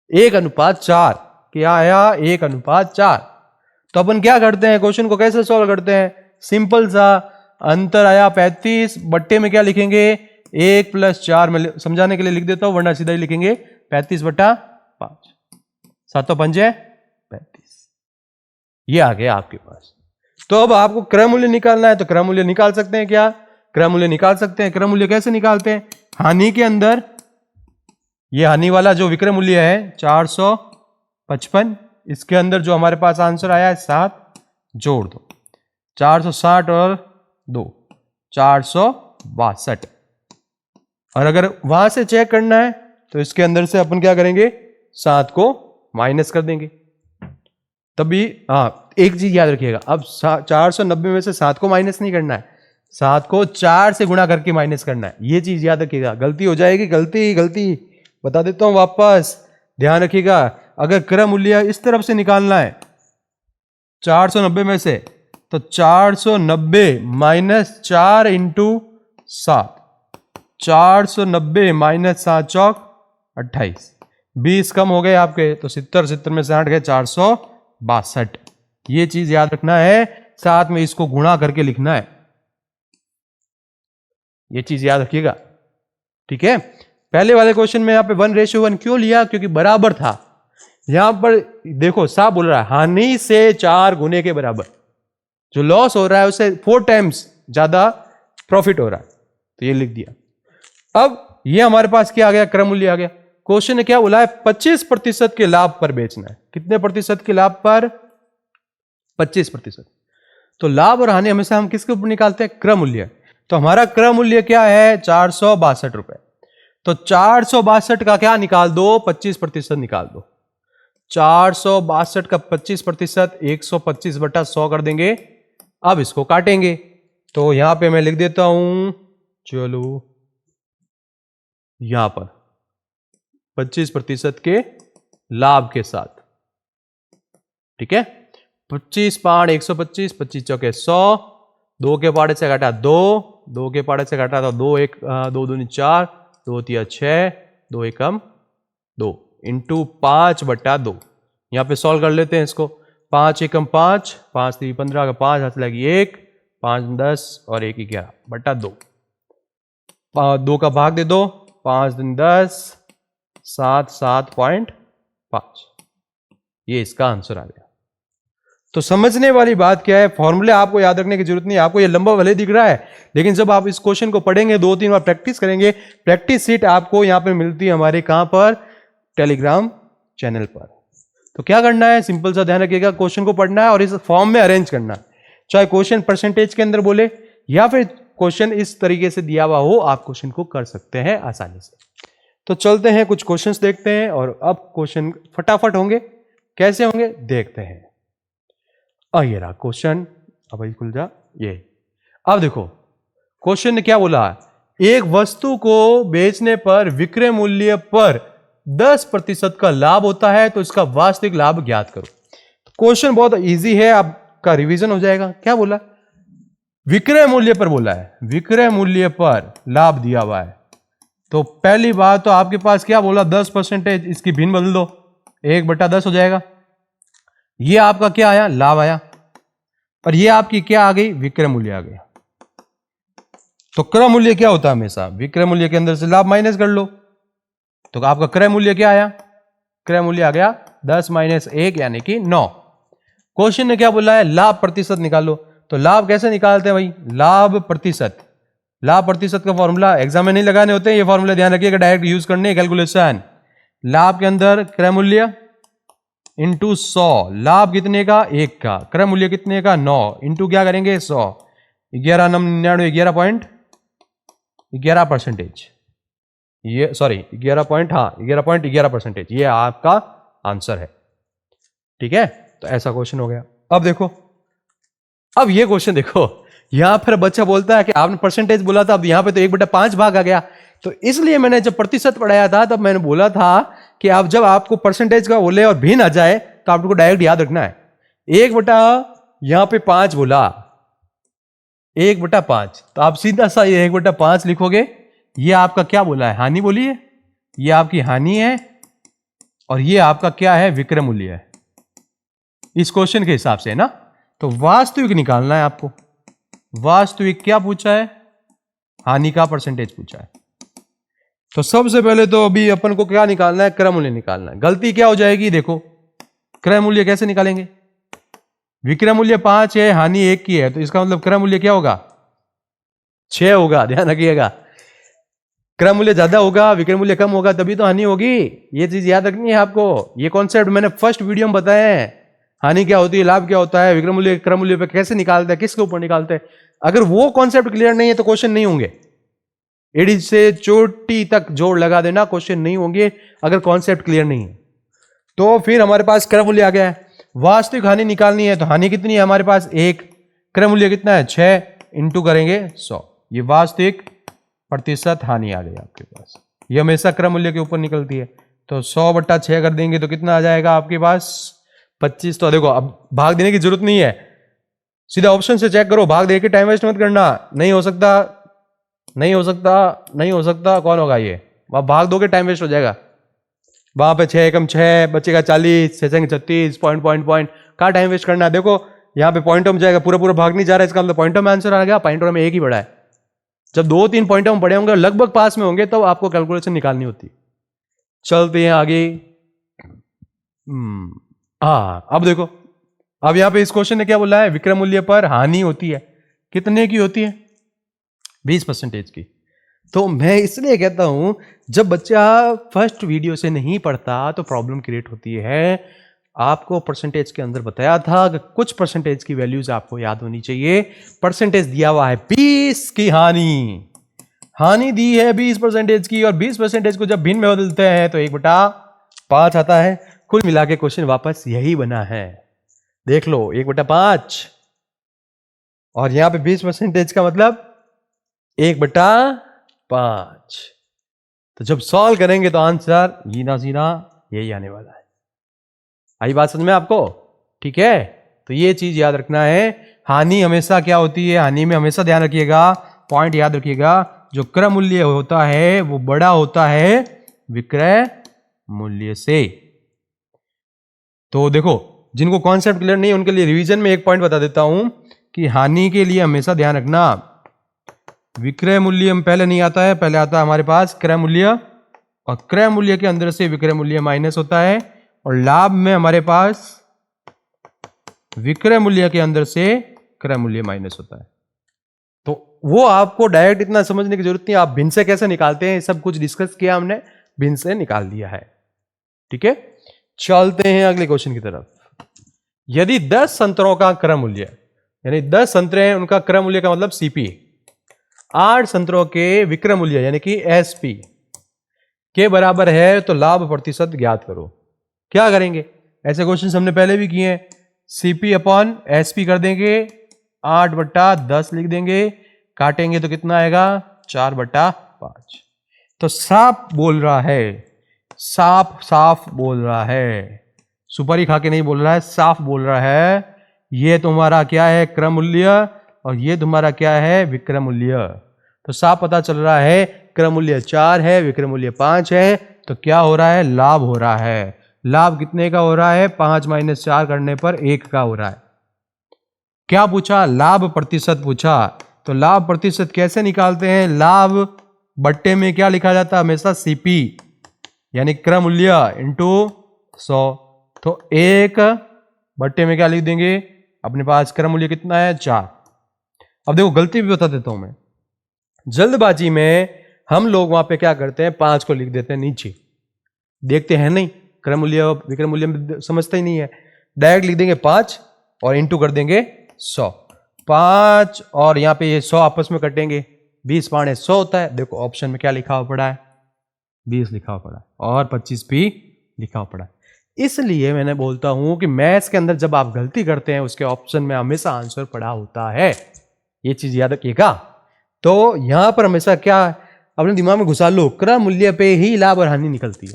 1:4। क्या आया, 1:4। तो अपन क्या करते हैं, क्वेश्चन को कैसे सॉल्व करते हैं, सिंपल सा, अंतर आया 35, बट्टे में क्या लिखेंगे 1 + 4 में समझाने के लिए लिख देता हूं, वरना सीधा ही लिखेंगे 35/5, 7 पंजे 35। ये आ गया आपके पास। तो अब आपको क्रय मूल्य निकालना है, तो क्रय मूल्य निकाल सकते हैं क्या? क्रय मूल्य निकाल सकते हैं। क्रय मूल्य कैसे निकालते हैं? हानि के अंदर ये हानि वाला जो विक्रय मूल्य है 455, इसके अंदर जो हमारे पास आंसर आया है 7 जोड़ दो, 460 और 2 462। और अगर वहां से चेक करना है तो इसके अंदर से अपन क्या करेंगे, 7 को माइनस कर देंगे। तभी एक चीज याद रखिएगा, अब 490 में से 7 को माइनस नहीं करना है, 7 को 4 से गुणा करके माइनस करना है। ये चीज याद रखिएगा, गलती हो जाएगी। गलती बता देता हूं वापस, ध्यान रखिएगा। अगर क्रय मूल्य इस तरफ से निकालना है 490 में से, तो 490 माइनस 4 इंटू 7, 490 माइनस 7 चौक 28, 20 कम हो गए आपके, तो 70 में से 8 गए 462। ये चीज याद रखना है, साथ में इसको गुणा करके लिखना है। ये चीज याद रखिएगा, ठीक है। पहले वाले क्वेश्चन में यहां पे 1:1 क्यों लिया? क्योंकि बराबर था। यहां पर देखो साहब बोल रहा है हानि से 4 गुने के बराबर, जो लॉस हो रहा है उससे 4 टाइम्स ज्यादा प्रॉफिट हो रहा है, तो ये लिख दिया। अब ये हमारे पास क्या आ गया? क्रय मूल्य आ गया। क्वेश्चन ने क्या बोला है? 25% के लाभ पर बेचना है। कितने प्रतिशत के लाभ पर? 25%। तो लाभ और हानि हमेशा हम किसके ऊपर निकालते हैं? क्रय मूल्य। तो हमारा क्रय मूल्य क्या है? 462 रुपए। तो 462 का क्या निकाल दो? 25% निकाल दो। 462 का 25% 125/100 कर देंगे। अब इसको काटेंगे, तो यहां पे मैं लिख देता हूं, चलो यहां पर 25% के लाभ के साथ, ठीक है। 25 पाड़ 125, 25 चौके 100, 2 के पाड़े से घटा 2, 2 के पाड़े से घटा तो 2 1 2 दूनी 4, 2 तिया 6, 2 एकम 2 इंटू 5/2। यहां पे सॉल्व कर लेते हैं इसको। 5 एकम 5, 5 3 15 का 5 हाथ लगी 1, 5 10 और 1 11/2। 2 का भाग दे दो, 5 दिन 10, 7.5। ये इसका आंसर आ गया। तो समझने वाली बात क्या है, फॉर्मूले आपको याद रखने की जरूरत नहीं है। आपको ये लंबा भले दिख रहा है, लेकिन जब आप इस क्वेश्चन को पढ़ेंगे, 2-3 बार प्रैक्टिस करेंगे, प्रैक्टिस सीट आपको यहां पे मिलती है हमारे कहां पर? टेलीग्राम चैनल पर। तो क्या करना है? सिंपल सा ध्यान रखिएगा, क्वेश्चन को पढ़ना है और इस फॉर्म में अरेंज करना है। चाहे क्वेश्चन परसेंटेज के अंदर बोले या फिर क्वेश्चन इस तरीके से दिया हुआ हो, आप क्वेश्चन को कर सकते हैं आसानी से। तो चलते हैं, कुछ क्वेश्चंस देखते हैं और अब क्वेश्चन फटाफट होंगे। कैसे होंगे देखते हैं। ये रहा क्वेश्चन, अब खुल जा ये। अब देखो क्वेश्चन ने क्या बोला, एक वस्तु को बेचने पर विक्रय मूल्य पर 10% का लाभ होता है, तो इसका वास्तविक लाभ ज्ञात करो। क्वेश्चन बहुत इजी है, आपका रिवीजन हो जाएगा। क्या बोला? विक्रय मूल्य पर बोला है, विक्रय मूल्य पर लाभ दिया हुआ है। तो पहली बात तो आपके पास क्या बोला? 10%, इसकी भिन्न बदल दो, 1/10 हो जाएगा। ये आपका क्या आया? लाभ आया। और ये आपकी क्या आ गई? विक्रय मूल्य आ गया। तो क्रय मूल्य क्या होता है? हमेशा विक्रय मूल्य के अंदर से लाभ माइनस कर लो। तो आपका क्रय मूल्य क्या आया? क्रय मूल्य आ गया 10 - 1 यानी कि 9। क्वेश्चन ने क्या बोला है? लाभ प्रतिशत निकालो। तो लाभ कैसे निकालते हैं भाई? लाभ प्रतिशत, लाभ प्रतिशत का फॉर्मूला एग्जाम में नहीं लगाने होते हैं, ये फॉर्मूला ध्यान रखिएगा, डायरेक्ट यूज करने कैलकुलेशन। लाभ के अंदर क्रय मूल्य इंटू 100, लाभ कितने का? 1 का, क्रय मूल्य कितने का? 9 इंटू क्या करेंगे? 100, 11 9 99, 11.11%। ये सॉरी 11.11%, ये आपका आंसर है, ठीक है। तो ऐसा क्वेश्चन हो गया। अब देखो, अब ये क्वेश्चन देखो, यहां पर बच्चा बोलता है कि आपने परसेंटेज बोला था, अब यहां पे तो 1/5 भाग आ गया। तो इसलिए मैंने जब प्रतिशत पढ़ाया था, तब मैंने बोला था कि आप जब आपको परसेंटेज का बोले और भिन्न आ जाए, तो आपको डायरेक्ट याद रखना है। 1/5 बोला, 1/5, तो आप सीधा सा ये 1/5 लिखोगे। ये आपका क्या बोला है? हानि बोली है, ये आपकी हानि है, और ये आपका क्या है? विक्रय मूल्य है, इस क्वेश्चन के हिसाब से ना। तो वास्तविक निकालना है आपको। वास्तविक क्या पूछा है? हानि का परसेंटेज पूछा है। तो सबसे पहले तो अभी अपन को क्या निकालना है, क्रय मूल्य निकालना है। गलती क्या हो जाएगी देखो, क्रय मूल्य कैसे निकालेंगे, विक्रय मूल्य 5 है, हानि 1 की है, तो इसका मतलब क्रय मूल्य क्या होगा 6 होगा। ध्यान रखिएगा, क्रय मूल्य ज्यादा होगा, विक्रय मूल्य कम होगा, तभी तो हानि होगी। ये चीज याद रखनी है आपको। ये कॉन्सेप्ट मैंने फर्स्ट वीडियो में बताया है। हानि क्या होती है, लाभ क्या होता है, विक्रय मूल्य क्रय मूल्य पे कैसे निकालते हैं, किसके ऊपर निकालते हैं। अगर वो कॉन्सेप्ट क्लियर नहीं है तो क्वेश्चन नहीं होंगे। एडी से चोटी तक जोड़ लगा देना, क्वेश्चन नहीं होंगे अगर कॉन्सेप्ट क्लियर नहीं है। तो फिर हमारे पास क्रय मूल्य आ गया है, वास्तविक हानि निकालनी है, तो हानि कितनी है हमारे पास 1, क्रय मूल्य कितना है 6, इंटू करेंगे 100, ये वास्तविक प्रतिशत हानि आ गई आपके पास। ये हमेशा क्रय मूल्य के ऊपर निकलती है। तो 100/6 कर देंगे तो कितना आ जाएगा आपके पास 25। तो देखो अब भाग देने की जरूरत नहीं है, सीधा ऑप्शन से चेक करो, भाग दे के टाइम वेस्ट मत करना। नहीं हो सकता, नहीं हो सकता, नहीं हो सकता, कौन होगा ये, वहां भाग दोगे टाइम वेस्ट हो जाएगा। वहां पे 6 एकम 6 बचेगा 40, 6 36 पॉइंट पॉइंट पॉइंट, कहाँ टाइम वेस्ट करना है। देखो यहाँ पे पॉइंटों में जाएगा, पूरा पूरा भाग नहीं जा रहा है, इसका मतलब पॉइंटों में आंसर आ गया, पॉइंटों में एक ही बड़ा है। जब 2-3 पॉइंटों में बड़े होंगे, लगभग पास में होंगे, तो आपको कैलकुलेशन निकालनी होती है। चलते हैं आगे। हाँ अब देखो, अब यहां पे इस क्वेश्चन ने क्या बोला है, विक्रय मूल्य पर हानि होती है, कितने की होती है 20% की। तो मैं इसलिए कहता हूं, जब बच्चा फर्स्ट वीडियो से नहीं पढ़ता तो प्रॉब्लम क्रिएट होती है। आपको परसेंटेज के अंदर बताया था कि कुछ परसेंटेज की वैल्यूज आपको याद होनी चाहिए। परसेंटेज दिया हुआ है 20 की, हानि दी है 20% की, और 20% को जब भिन्न में बदलते हैं तो 1/5 आता है। कुल मिला के क्वेश्चन वापस यही बना है, देख लो 1/5, और यहां पे 20% का मतलब 1/5। तो जब सॉल्व करेंगे तो आंसर जीना सीना यही आने वाला है। आई बात समझ में आपको, ठीक है। तो ये चीज याद रखना है, हानि हमेशा क्या होती है, हानि में हमेशा ध्यान रखिएगा, पॉइंट याद रखिएगा, जो क्रय मूल्य होता है वो बड़ा होता है विक्रय मूल्य से। तो देखो, जिनको कॉन्सेप्ट क्लियर नहीं है उनके लिए रिवीजन में एक पॉइंट बता देता हूं कि हानि के लिए हमेशा ध्यान रखना, विक्रय मूल्य में पहले नहीं आता है, पहले आता है हमारे पास क्रय मूल्य, और क्रय मूल्य के अंदर से विक्रय मूल्य माइनस होता है, और लाभ में हमारे पास विक्रय मूल्य के अंदर से क्रय मूल्य माइनस होता है। तो वो आपको डायरेक्ट इतना समझने की जरूरत नहीं, आप भिन्न से कैसे निकालते हैं सब कुछ डिस्कस किया हमने, भिन्न से निकाल दिया है, ठीक है। चलते हैं अगले क्वेश्चन की तरफ। यदि 10 संतरों का क्रय मूल्य, यानी 10 संतरे हैं, उनका क्रय मूल्य का मतलब सीपी, 8 संतरों के विक्रय मूल्य यानी कि एसपी के बराबर है, तो लाभ प्रतिशत ज्ञात करो। क्या करेंगे, ऐसे क्वेश्चन हमने पहले भी किए हैं। सीपी अपॉन एसपी कर देंगे, 8/10 लिख देंगे, काटेंगे तो कितना आएगा 4/5। तो साफ बोल रहा है, साफ साफ बोल रहा है, सुपारी खा के नहीं बोल रहा है, साफ बोल रहा है। ये तुम्हारा क्या है क्रय मूल्य, और ये तुम्हारा क्या है विक्रय मूल्य। तो साफ पता चल रहा है क्रय मूल्य 4 है, विक्रय मूल्य 5 है, तो क्या हो रहा है लाभ हो रहा है। लाभ कितने का हो रहा है, 5 - 4 करने पर 1 का हो रहा है। क्या पूछा, लाभ प्रतिशत पूछा। तो लाभ प्रतिशत कैसे निकालते हैं, लाभ बट्टे में क्या लिखा जाता है हमेशा सीपी, यानी क्रय मूल्य इंटू 100। तो 1 बट्टे में क्या लिख देंगे, अपने पास क्रय मूल्य कितना है 4। अब देखो गलती भी बता देता हूं मैं, जल्दबाजी में हम लोग वहां पे क्या करते हैं 5 को लिख देते हैं नीचे, देखते हैं नहीं, क्रय मूल्य विक्रय मूल्य में समझते ही नहीं है, डायरेक्ट लिख देंगे 5 और इंटू कर देंगे 100। 5 और यहां पे ये 100 आपस में कटेंगे, 20 - 100 होता है। देखो ऑप्शन में क्या लिखा हुआ पड़ा है, 20 लिखा हुआ पड़ा है, और 25 भी लिखा हुआ पड़ा है। इसलिए मैंने बोलता हूं कि मैथ्स के अंदर जब आप गलती करते हैं उसके ऑप्शन में हमेशा आंसर पड़ा होता है, ये चीज याद रखिएगा। तो यहां पर हमेशा क्या अपने दिमाग में घुसा लो, क्रय मूल्य पे ही लाभ और हानि निकलती है।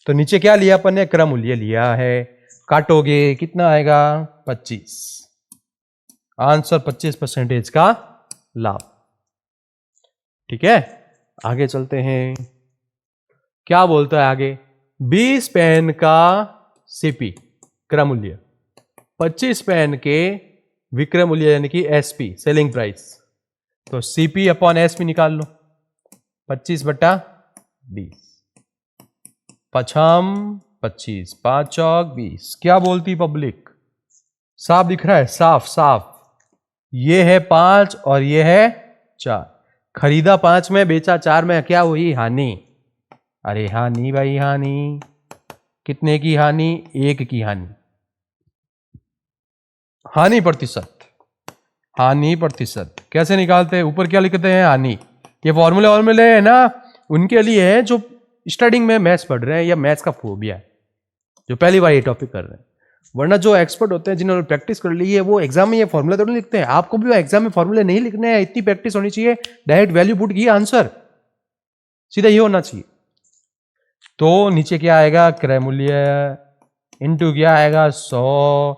तो नीचे क्या लिया अपन ने, क्रय मूल्य लिया है, काटोगे कितना आएगा 25, आंसर 25% का लाभ, ठीक है। आगे चलते हैं, क्या बोलता है आगे, 20 पेन का सीपी क्रय मूल्य, 25 पेन के विक्रय मूल्य यानी कि एसपी सेलिंग प्राइस। तो सीपी अपॉन एसपी निकाल लो, 25/25 20, पछम 25, 5 चौक 20। क्या बोलती पब्लिक? साफ दिख रहा है, साफ साफ। ये है 5 और ये है 4। खरीदा 5 में, बेचा 4 में, क्या हुई? हानि। अरे हानि भाई हानि। कितने की हानि? 1 की हानि। हानि प्रतिशत, हानि प्रतिशत कैसे निकालते हैं? ऊपर क्या लिखते हैं? हानि। ये फॉर्मूले है ना, उनके लिए है जो स्टार्टिंग में मैथ्स पढ़ रहे हैं या मैथ्स का फोबिया है, जो पहली बार ये टॉपिक कर रहे हैं। वरना जो एक्सपर्ट होते हैं, जिन्होंने प्रैक्टिस कर ली है, वो एग्जाम में ये फॉर्मूला तो नहीं लिखते हैं। आपको भी एग्जाम में फॉर्मूले नहीं लिखने हैं, इतनी प्रैक्टिस होनी चाहिए। डायरेक्ट वैल्यू पुट किया, आंसर सीधा ये होना चाहिए। तो नीचे क्या आएगा? क्रय मूल्य इंटू क्या आएगा? 100।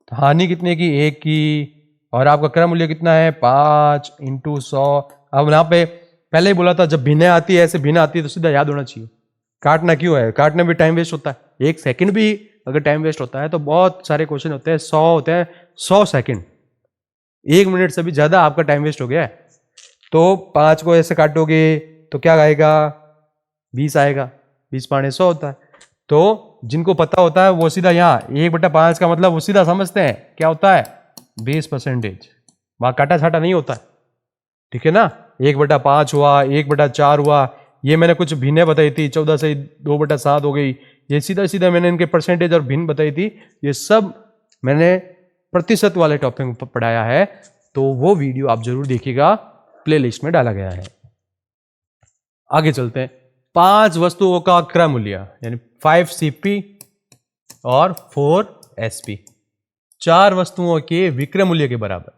तो हानि कितने की? 1 की। और आपका क्रय मूल्य कितना है? 5 इंटू 100। अब यहाँ पे पहले ही बोला था, जब भिन्न आती है, ऐसे भिन्न आती है तो सीधा याद होना चाहिए। काटना क्यों है? काटने में टाइम वेस्ट होता है। 1 सेकंड भी अगर टाइम वेस्ट होता है तो बहुत सारे क्वेश्चन होते हैं 100 होते हैं, 100 सेकंड, 1 मिनट से भी ज्यादा आपका टाइम वेस्ट हो गया है। तो 5 को ऐसे काटोगे तो क्या आएगा? 20 आएगा। 20 पाने 100 होता है। तो जिनको पता होता है वो सीधा यहाँ 1/5 का मतलब वो सीधा समझते हैं क्या होता है? 20%। वहां काटा छाटा नहीं होता है, ठीक है ना। 1/5 हुआ, 1/4 हुआ, ये मैंने कुछ भिन्ने बताई थी, 14 से 2/7 हो गई। ये सीधा सीधा मैंने इनके परसेंटेज और भिन्न बताई थी। ये सब मैंने प्रतिशत वाले टॉपिक में पढ़ाया है, तो वो वीडियो आप जरूर देखिएगा, प्लेलिस्ट में डाला गया है। आगे चलते हैं। 5 वस्तुओं का क्रय मूल्य, यानी 5 CP और 4 SP, 4 वस्तुओं के विक्रय मूल्य के बराबर।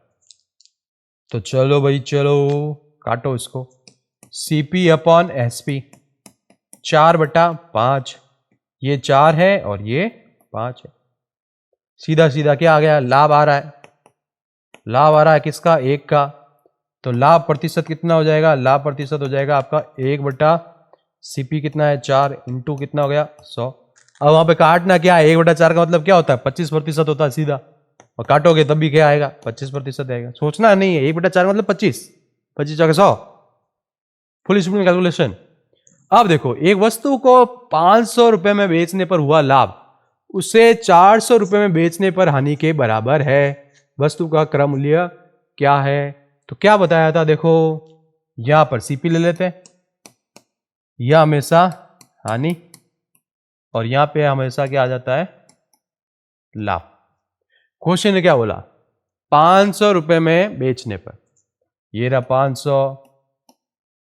तो चलो भाई चलो, काटो इसको। CP upon SP, 4/5। ये 4 है और ये 5 है। सीधा सीधा क्या आ गया? लाभ आ रहा है। लाभ आ रहा है किसका? 1 का। तो लाभ प्रतिशत कितना हो जाएगा? लाभ प्रतिशत हो जाएगा आपका 1/CP कितना है? 4 इंटू कितना हो गया? 100। अब वहां पे काटना क्या है? 1/4 का मतलब क्या होता है? 25% होता है सीधा। और काटोगे तब भी क्या आएगा? 25% आएगा। सोचना नहीं है, 1/4 मतलब 25, 25 जगह 100, फुल स्पीड कैलकुलेशन। अब देखो, एक वस्तु को 500 रुपए में बेचने पर हुआ लाभ उसे 400 रुपए में बेचने पर हानि के बराबर है। वस्तु का क्रय मूल्य क्या है? तो क्या बताया था? देखो, यहां पर CP ले लेते हैं, यह हमेशा हानि, और यहां पे हमेशा क्या आ जाता है? लाभ। क्वेश्चन ने क्या बोला? 500 रुपए में बेचने पर, ये रहा 500,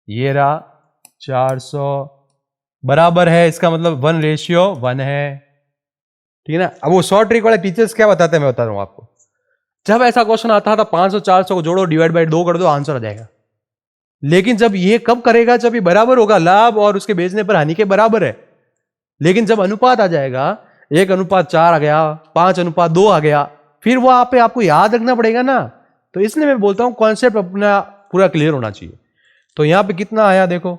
ये रहा 400, बराबर है, इसका मतलब 1:1 है, ठीक है ना। अब वो शॉर्ट ट्रिक वाले टीचर्स क्या बताते हैं, मैं बता रहा हूं आपको। जब ऐसा क्वेश्चन आता था 500 400 को जोड़ो, डिवाइड बाय 2 कर दो, आंसर आ जाएगा। लेकिन जब ये कब करेगा? जब ये बराबर होगा, लाभ और उसके बेचने पर हानि के बराबर है। लेकिन जब अनुपात आ जाएगा, 1:4 आ गया, 5:2 आ गया, फिर वहां पे आपको याद रखना पड़ेगा ना। तो इसलिए मैं बोलता हूं कॉन्सेप्ट अपना पूरा क्लियर होना चाहिए। तो यहां पे कितना आया देखो,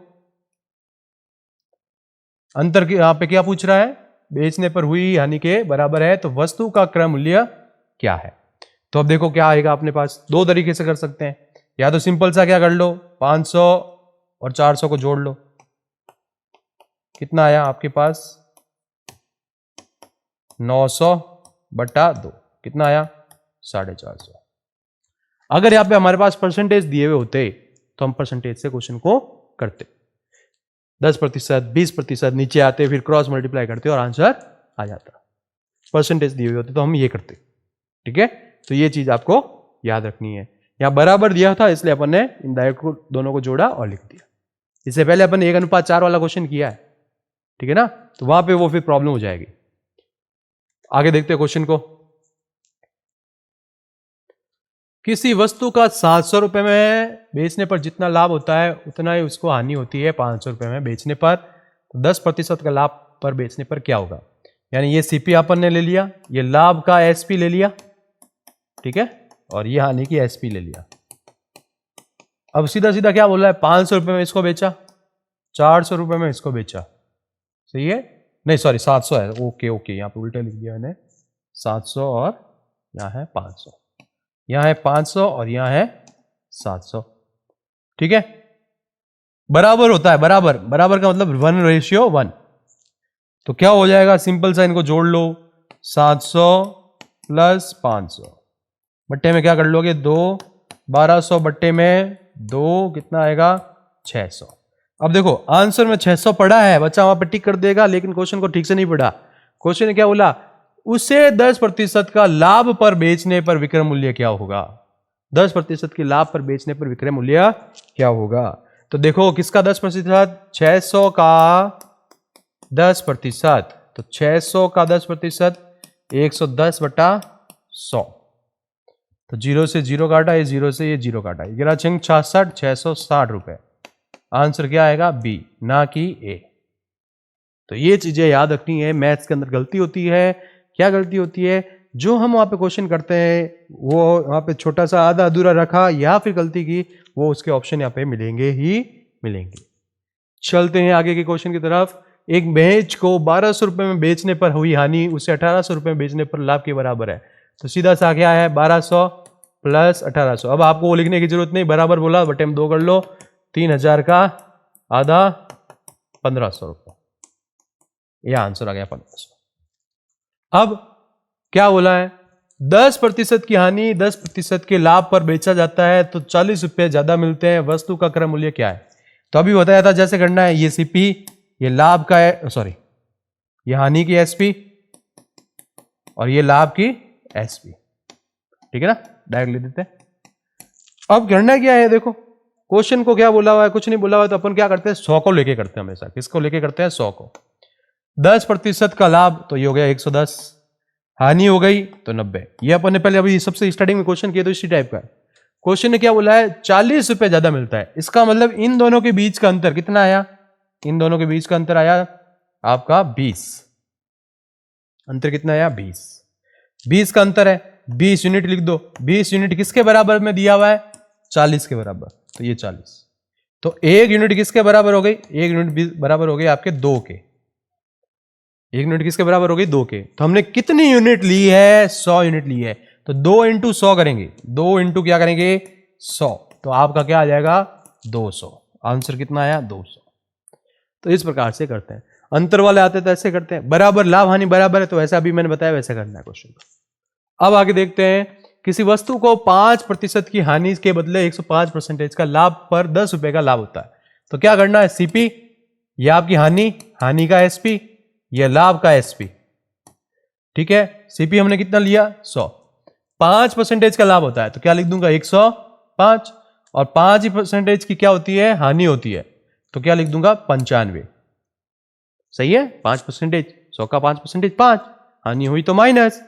अंतर यहां पे क्या पूछ रहा है? बेचने पर हुई हानि के बराबर है, तो वस्तु का क्रय मूल्य क्या है? तो अब देखो क्या आएगा अपने पास। दो तरीके से कर सकते हैं, या तो सिंपल सा क्या कर लो, 500 और 400 को जोड़ लो। कितना आया आपके पास? 900/2। कितना आया? 450। अगर यहां पे हमारे पास परसेंटेज दिए हुए होते तो हम परसेंटेज से क्वेश्चन को करते, 10%, 20% नीचे आते, फिर क्रॉस मल्टीप्लाई करते और आंसर आ जाता। परसेंटेज दिए हुए होते तो हम ये करते, ठीक है। तो ये चीज आपको याद रखनी है। यहां बराबर दिया था इसलिए अपन ने इनडायरेक्ट को दोनों को जोड़ा और लिख दिया। इससे पहले अपन ने 1:4 वाला क्वेश्चन किया है, ठीक है ना, तो वहां पे वो फिर प्रॉब्लम हो जाएगी। आगे देखते हैं क्वेश्चन को। किसी वस्तु का 700 रुपए में बेचने पर जितना लाभ होता है उतना ही उसको हानि होती है 500 रुपए में बेचने पर। तो 10% का लाभ पर बेचने पर क्या होगा? यानी ये CP अपन ने ले लिया, ये लाभ का SP ले लिया, ठीक है, और ये हानि की SP ले लिया। अब सीधा सीधा क्या बोल रहा है? 500 रुपए में इसको बेचा, 400 रुपए में इसको बेचा, सही है? नहीं सॉरी, 700 है। ओके ओके, यहां पे उल्टा लिख दिया मैंने, 700 और यहां है 500, यहां है 500 और यहां है 700, ठीक है। बराबर होता है, बराबर, बराबर का मतलब 1:1। तो क्या हो जाएगा, सिंपल सा इनको जोड़ लो, 700 प्लस 500 बट्टे में क्या कर लोगे 2, 1200 बट्टे में 2 कितना आएगा 600। अब देखो आंसर में 600 पढ़ा है, बच्चा वहां पर टिक कर देगा, लेकिन क्वेश्चन को ठीक से नहीं पढ़ा। क्वेश्चन ने क्या बोला, उसे 10% का लाभ पर बेचने पर विक्रय मूल्य क्या होगा। 10% के लाभ पर बेचने पर विक्रय मूल्य क्या होगा। तो देखो किसका 10%, 600 का 10%, तो 600 का 10% 110/100। तो 0 से 0 काटा, ये 0 से ये 0 काटा, 11×66 660 रुपए। आंसर क्या आएगा बी, ना कि ए। तो ये चीजें याद रखनी है, मैथ्स के अंदर गलती होती है। क्या गलती होती है, जो हम वहां पे क्वेश्चन करते हैं वो वहां पे छोटा सा आधा अधूरा रखा या फिर गलती की, वो उसके ऑप्शन यहाँ पे मिलेंगे ही मिलेंगे। चलते हैं आगे के क्वेश्चन की तरफ। एक भैंस को 1200 रुपए में बेचने पर हुई हानि उसे 1800 रुपए में बेचने पर लाभ के बराबर है। तो सीधा सा क्या है 1200 प्लस 1800। अब आपको वो लिखने की जरूरत नहीं, बराबर बोला बटे में 2 कर लो, 3000 का आधा 1500 रुपए, यह आंसर आ गया 1500। अब क्या बोला है, 10% की हानि 10% के लाभ पर बेचा जाता है तो 40 रुपए ज्यादा मिलते हैं, वस्तु का क्रय मूल्य क्या है। तो अभी बताया था जैसे करना है, ये सीपी, ये लाभ का है, सॉरी ये हानि की एसपी और ये लाभ की एसपी, ठीक है ना, डायरेक्ट ले देते हैं। अब करना क्या है, देखो क्वेश्चन को क्या बोला हुआ है, कुछ नहीं बोला हुआ है, तो अपन क्या करते हैं 100 को लेके करते हैं हमेशा। किसको लेके करते हैं 100 को। 10% का लाभ तो ये हो गया 110, हानि हो गई तो 90। ये अपन ने पहले अभी सबसे स्टार्टिंग में क्वेश्चन किया तो इसी टाइप का है। क्वेश्चन ने क्या बोला है 40 रुपए ज्यादा मिलता है, इसका मतलब इन दोनों के बीच का अंतर कितना आया, इन दोनों के बीच का अंतर आया आपका 20। अंतर कितना आया 20, 20 का अंतर है, 20 यूनिट लिख दो। 20 यूनिट किसके बराबर में दिया हुआ है 40 के बराबर, तो ये 40। तो 1 यूनिट किसके बराबर हो गई, 1 यूनिट बराबर हो गई आपके 2 के। 1 यूनिट किसके बराबर हो गई 2 के। तो हमने कितनी यूनिट ली है 100 यूनिट ली है, तो 2 × 100 करेंगे, 2 × क्या करेंगे 100, तो आपका क्या आ जाएगा 200। आंसर कितना आया 200। तो इस प्रकार से करते हैं, अंतर वाले आते तो ऐसे करते हैं, बराबर लाभ हानि बराबर है तो ऐसा अभी मैंने बताया वैसे करना है क्वेश्चन। अब आगे देखते हैं, किसी वस्तु को 5% की हानि के बदले 105% का लाभ पर 10 रुपए का लाभ होता है, तो क्या करना है सीपी, यह आपकी हानि, हानि का एसपी, यह लाभ का एसपी, ठीक है। सीपी हमने कितना लिया 100, 5% का लाभ होता है तो क्या लिख दूंगा 105, और 5% की क्या होती है हानि होती है, तो क्या लिख दूंगा 95। सही है, 5%, 100 का 5%, 5, हानि हुई तो माइनस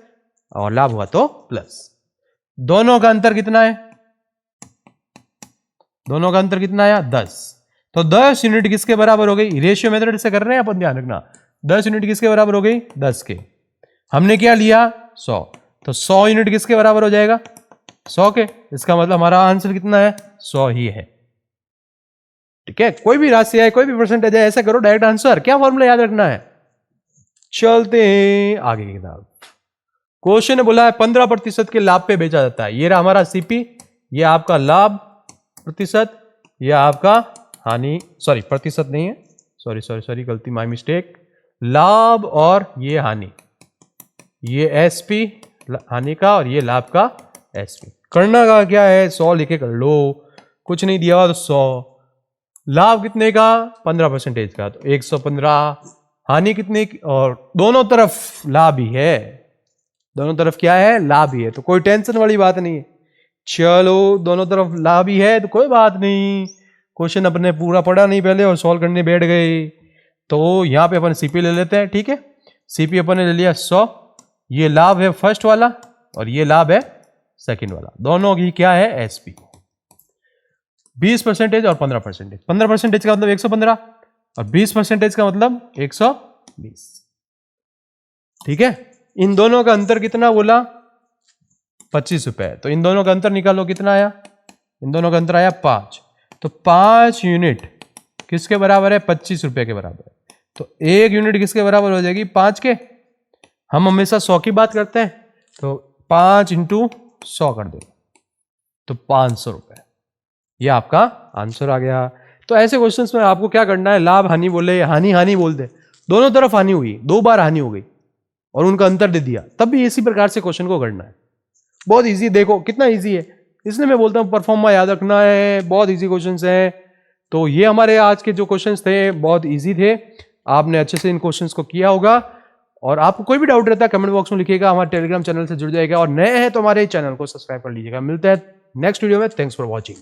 और लाभ हुआ तो प्लस। दोनों का अंतर कितना है, दोनों का अंतर कितना आया 10। तो 10 यूनिट किसके बराबर हो गई, रेशियो मेथड से कर रहे हैं अपन, ध्यान रखना 10 यूनिट किसके बराबर हो गई 10 के। हमने क्या लिया 100, तो 100 यूनिट किसके बराबर हो जाएगा 100 के। इसका मतलब हमारा आंसर कितना है 100 ही है, ठीक है। कोई भी राशि है, कोई भी परसेंटेज है, ऐसा करो डायरेक्ट आंसर, क्या फॉर्मूला याद रखना है। चलते हैं आगे की किताब। क्वेश्चन ने बोला है 15% के लाभ पे बेचा जाता है, ये रहा हमारा सीपी, ये आपका लाभ प्रतिशत, यह आपका हानि, सॉरी प्रतिशत नहीं है, सॉरी गलती, माय मिस्टेक, लाभ और ये हानि, ये एसपी हानि का और ये लाभ का एसपी। करना का क्या है 100 लिखे कर लो, कुछ नहीं दिया हुआ तो 100, लाभ कितने का 15% का तो 115, हानि कितने की, और दोनों तरफ लाभ ही है, दोनों तरफ क्या है लाभ ही है, तो कोई टेंशन वाली बात नहीं है। चलो दोनों तरफ लाभ ही है तो कोई बात नहीं, क्वेश्चन अपने पूरा पढ़ा नहीं पहले और सॉल्व करने बैठ गए, तो यहां पे अपन सीपी ले लेते हैं, ठीक है। सीपी अपन ने ले लिया 100, ये लाभ है फर्स्ट वाला और ये लाभ है सेकंड वाला, दोनों की क्या है एसपी। 20% और 15%, 15% का मतलब 115 और 20% का मतलब 120, ठीक है। इन दोनों का अंतर कितना बोला 25 रुपए, तो इन दोनों का अंतर निकालो कितना आया, इन दोनों का अंतर आया 5, तो 5 यूनिट किसके बराबर है 25 रुपए के बराबर है, तो 1 यूनिट किसके बराबर हो जाएगी 5 के। हम हमेशा 100 की बात करते हैं, तो 5 × 100 कर दो तो 500 रुपए, यह आपका आंसर आ गया। तो ऐसे क्वेश्चंस में आपको क्या करना है, लाभ हानि बोले या हानि हानि बोल दे, दोनों तरफ हानि हुई, 2 बार हानि हो गई और उनका अंतर दे दिया, तब भी इसी प्रकार से क्वेश्चन को करना है। बहुत इजी, देखो कितना इजी है, इसलिए मैं बोलता हूं परफॉर्मा याद रखना है, बहुत इजी क्वेश्चंस हैं। तो ये हमारे आज के जो क्वेश्चंस थे बहुत इजी थे, आपने अच्छे से इन क्वेश्चंस को किया होगा। और आपको कोई भी डाउट रहता है कमेंट बॉक्स में लिखिएगा, हमारे टेलीग्राम चैनल से जुड़ जाएगा, और नए हैं तो हमारे चैनल को सब्सक्राइब कर लीजिएगा। मिलते हैं नेक्स्ट वीडियो में, थैंक्स फॉर वॉचिंग।